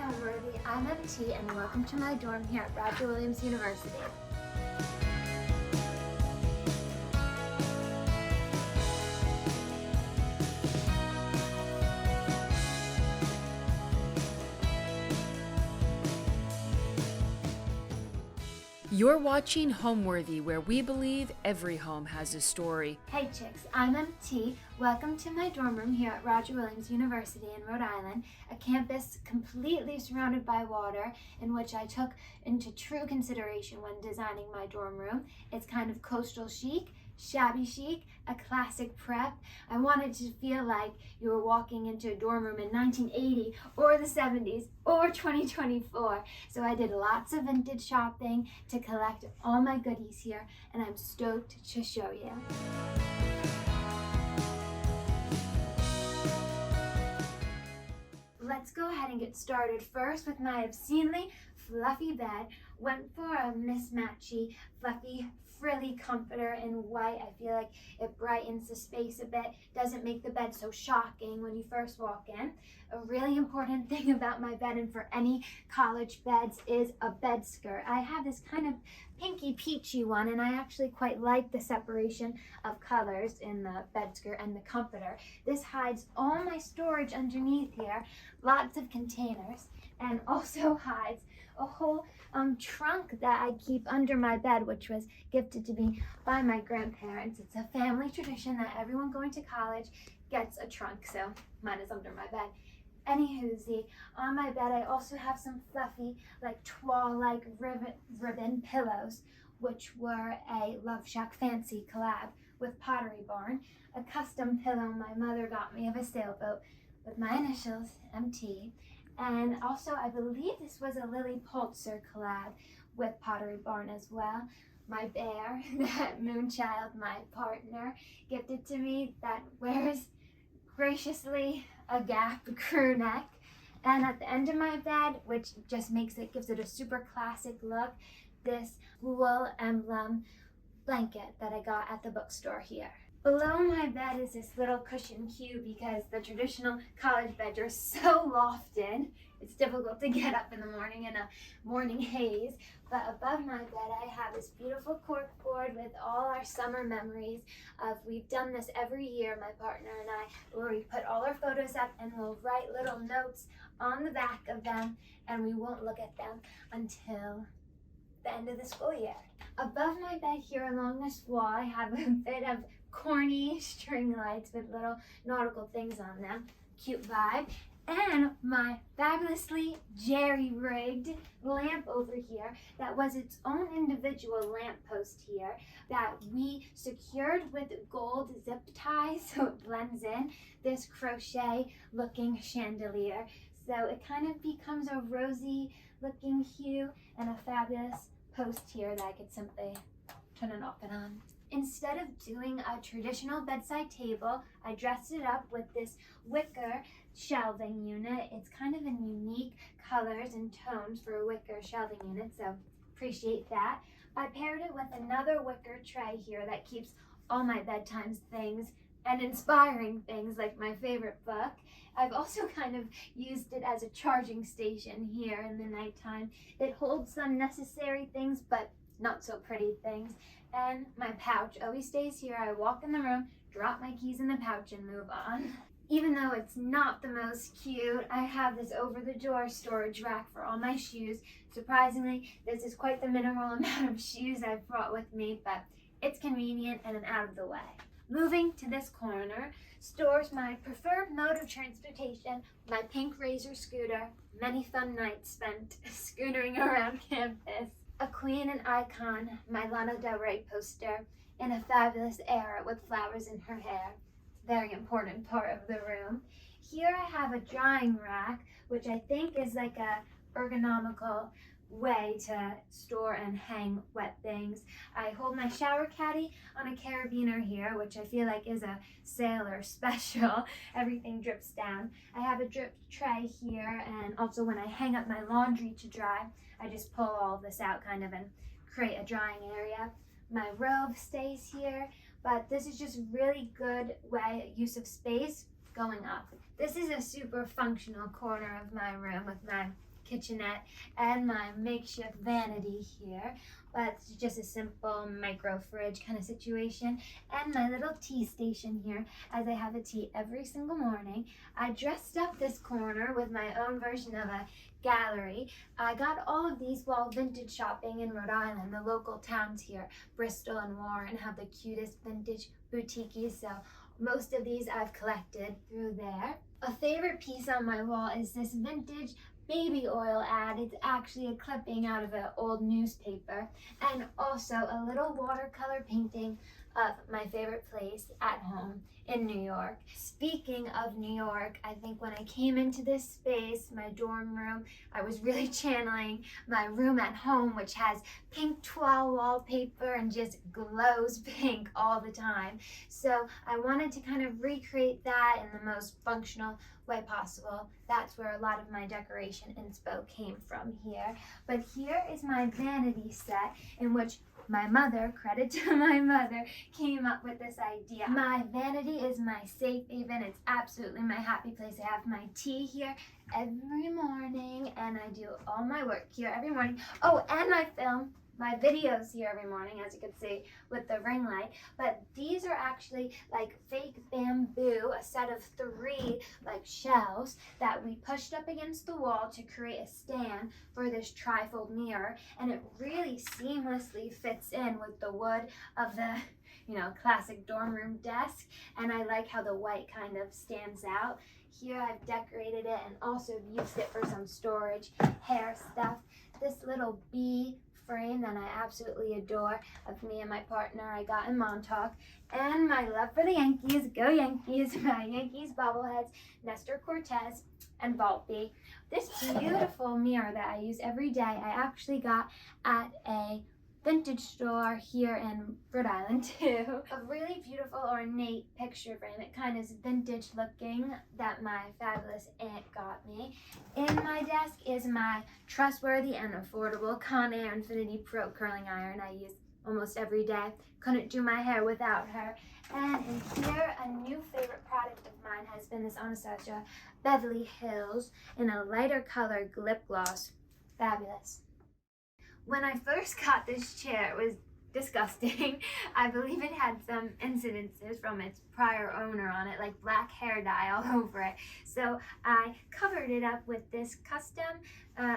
Homeworthy, I'm MT and welcome to my dorm here at Roger Williams University. You're watching Homeworthy, where we believe every home has a story. Hey chicks, I'm MT. Welcome to my dorm room here at Roger Williams University in Rhode Island, a campus completely surrounded by water in which I took into true consideration when designing my dorm room. It's kind of coastal chic, shabby chic, a classic prep. I wanted to feel like you were walking into a dorm room in 1980 or the 70s or 2024. So I did lots of vintage shopping to collect all my goodies here, and I'm stoked to show you. Let's go ahead and get started first with my obscenely fluffy bed. Went for a mismatchy, fluffy, frilly comforter in white. I feel like it brightens the space a bit, doesn't make the bed so shocking when you first walk in. A really important thing about my bed and for any college beds is a bed skirt. I have this kind of pinky peachy one, and I actually quite like the separation of colors in the bed skirt and the comforter. This hides all my storage underneath here, lots of containers, and also hides a whole trunk that I keep under my bed, which was gifted to me by my grandparents. It's a family tradition that everyone going to college gets a trunk, so mine is under my bed. Anywhoosie, on my bed I also have some fluffy, like toile-like ribbon pillows, which were a Love Shack Fancy collab with Pottery Barn, a custom pillow my mother got me of a sailboat with my initials, MT. And also, I believe this was a Lily Pulitzer collab with Pottery Barn as well. My bear, that Moonchild, my partner, gifted to me, that wears graciously a Gap crew neck. And at the end of my bed, which just gives it a super classic look, this school emblem blanket that I got at the bookstore here. Below my bed is this little cushion cube because the traditional college beds are so lofted. It's difficult to get up in the morning in a morning haze. But above my bed I have this beautiful cork board with all our summer memories of, we've done this every year, my partner and I, where we put all our photos up and we'll write little notes on the back of them, and we won't look at them until the end of the school year. Above my bed here along this wall I have a bit of corny string lights with little nautical things on them. Cute vibe. And my fabulously jerry-rigged lamp over here that was its own individual lamp post here that we secured with gold zip ties so it blends in, this crochet looking chandelier. So it kind of becomes a rosy looking hue and a fabulous post here that I could simply turn it off and on. Instead of doing a traditional bedside table, I dressed it up with this wicker shelving unit. It's kind of in unique colors and tones for a wicker shelving unit, so appreciate that. I paired it with another wicker tray here that keeps all my bedtime things and inspiring things like my favorite book. I've also kind of used it as a charging station here in the nighttime. It holds some necessary things, but not so pretty things. And my pouch always stays here. I walk in the room, drop my keys in the pouch, and move on. Even though it's not the most cute, I have this over-the-door storage rack for all my shoes. Surprisingly, this is quite the minimal amount of shoes I've brought with me, but it's convenient and out of the way. Moving to this corner stores my preferred mode of transportation, my pink Razor scooter, many fun nights spent scootering around campus, a queen and icon, my Lana Del Rey poster, in a fabulous era with flowers in her hair. It's a very important part of the room. Here I have a drying rack, which I think is like a ergonomical way to store and hang wet things. I hold my shower caddy on a carabiner here, which I feel like is a sailor special. Everything drips down. I have a drip tray here, and also when I hang up my laundry to dry, I just pull all of this out kind of and create a drying area. My robe stays here, but this is just really good use of space going up. This is a super functional corner of my room with my kitchenette and my makeshift vanity here. But it's just a simple micro fridge kind of situation. And my little tea station here, as I have a tea every single morning. I dressed up this corner with my own version of a gallery. I got all of these while vintage shopping in Rhode Island. The local towns here, Bristol and Warren, have the cutest vintage boutiques, so most of these I've collected through there. A favorite piece on my wall is this vintage baby oil ad. It's actually a clipping out of an old newspaper, and also a little watercolor painting of my favorite place at home in New York. Speaking of New York, I think when I came into this space, my dorm room, I was really channeling my room at home, which has pink toile wallpaper and just glows pink all the time. So I wanted to kind of recreate that in the most functional way possible. That's where a lot of my decoration inspo came from here. But here is my vanity set, in which my mother, credit to my mother, came up with this idea. My vanity is my safe haven. It's absolutely my happy place. I have my tea here every morning, and I do all my work here every morning. Oh, and I film my videos here every morning, as you can see with the ring light. But these are actually like fake bamboo, a set of 3 like shelves that we pushed up against the wall to create a stand for this trifold mirror, and it really seamlessly fits in with the wood of the classic dorm room desk, and I like how the white kind of stands out. Here I've decorated it and also used it for some storage, hair stuff. This little bee frame that I absolutely adore of me and my partner I got in Montauk, and my love for the Yankees, go Yankees, my Yankees bobbleheads, Nestor Cortez and Volpe. This beautiful mirror that I use every day, I actually got at a vintage store here in Rhode Island too. A really beautiful ornate picture frame. It kind of is vintage looking that my fabulous aunt got me. In my desk is my trustworthy and affordable Conair Infinity Pro curling iron I use almost every day. Couldn't do my hair without her. And in here, a new favorite product of mine has been this Anastasia Beverly Hills in a lighter color lip gloss. Fabulous. When I first got this chair, it was disgusting. I believe it had some incidences from its prior owner on it, like black hair dye all over it. So I covered it up with this custom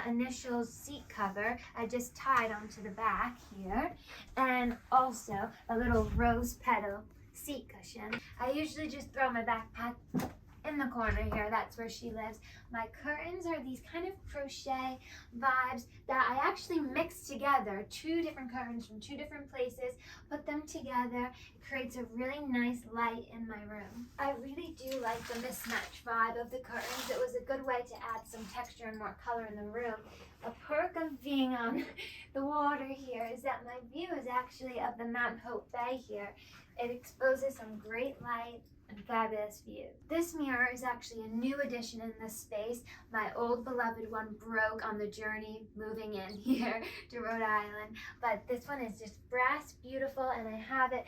initials seat cover I just tied onto the back here, and also a little rose petal seat cushion. I usually just throw my backpack in the corner here. That's where she lives. My curtains are these kind of crochet vibes that I actually mixed together. 2 different curtains from 2 different places, put them together. It creates a really nice light in my room. I really do like the mismatch vibe of the curtains. It was a good way to add some texture and more color in the room. A perk of being on the water here is that my view is actually of the Mount Hope Bay here. It exposes some great light and fabulous view. This mirror is actually a new addition in this space. My old beloved one broke on the journey moving in here to Rhode Island, but this one is just brass beautiful, and I have it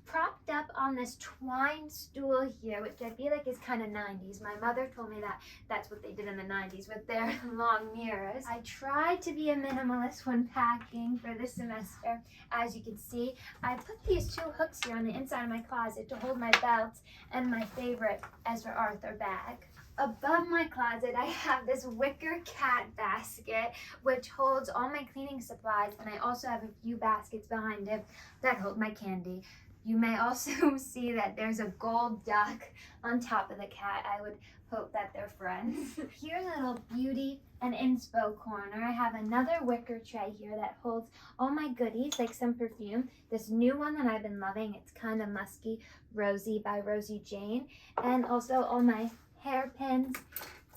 propped up on this twine stool here, which I feel like is kind of 90s. My mother told me that that's what they did in the 90s with their long mirrors. I tried to be a minimalist when packing for this semester. As you can see, I put these 2 hooks here on the inside of my closet to hold my belts and my favorite Ezra Arthur bag. Above my closet, I have this wicker cat basket, which holds all my cleaning supplies, and I also have a few baskets behind it that hold my candy. You may also see that there's a gold duck on top of the cat. I would hope that they're friends. Here's a little beauty and inspo corner. I have another wicker tray here that holds all my goodies, like some perfume. This new one that I've been loving, it's kind of musky, Rosy by Rosie Jane. And also all my hairpins,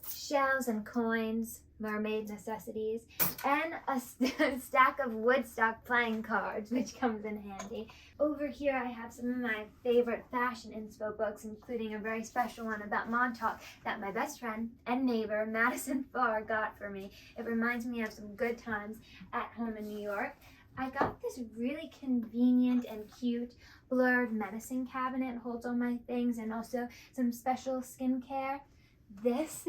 shells and coins, mermaid necessities, and a stack of Woodstock playing cards, which comes in handy. Over here I have some of my favorite fashion inspo books, including a very special one about Montauk that my best friend and neighbor Madison Farr got for me. It reminds me of some good times at home in New York. I got this really convenient and cute blurred medicine cabinet. It holds all my things and also some special skincare. This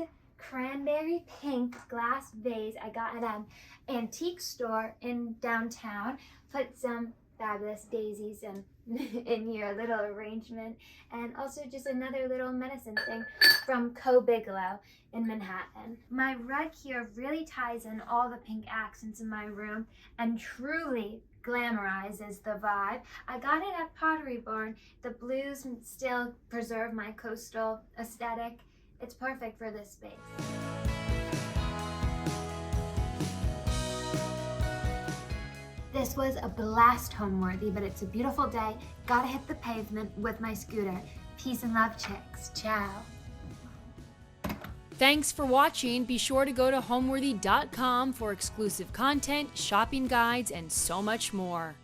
cranberry pink glass vase I got at an antique store in downtown. Put some fabulous daisies in your little arrangement, and also just another little medicine thing from Co. Bigelow in Manhattan. My rug here really ties in all the pink accents in my room and truly glamorizes the vibe. I got it at Pottery Barn. The blues still preserve my coastal aesthetic. It's perfect for this space. This was a blast, Homeworthy, but it's a beautiful day. Gotta hit the pavement with my scooter. Peace and love, chicks. Ciao. Thanks for watching. Be sure to go to homeworthy.com for exclusive content, shopping guides, and so much more.